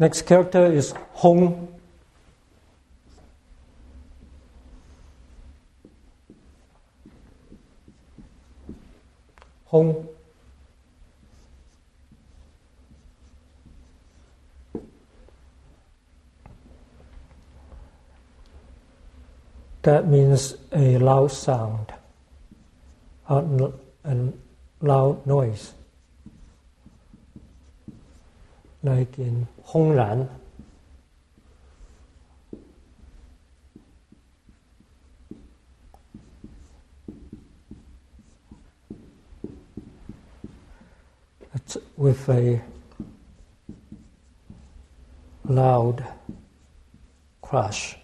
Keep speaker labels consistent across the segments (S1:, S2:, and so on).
S1: Next character is Hong. Hong. That means a loud sound, a loud noise, like in 轰然. It's with a loud crash.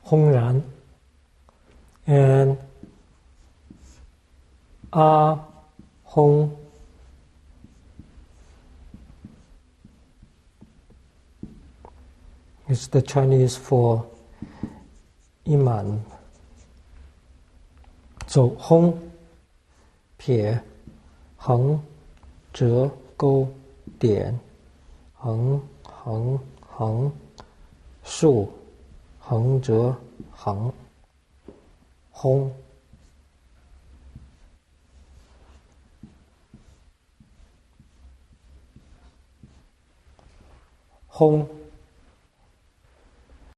S1: 轰然 and hong is the Chinese for iman. So 轰撇横折勾点横横横竖横折横轰轰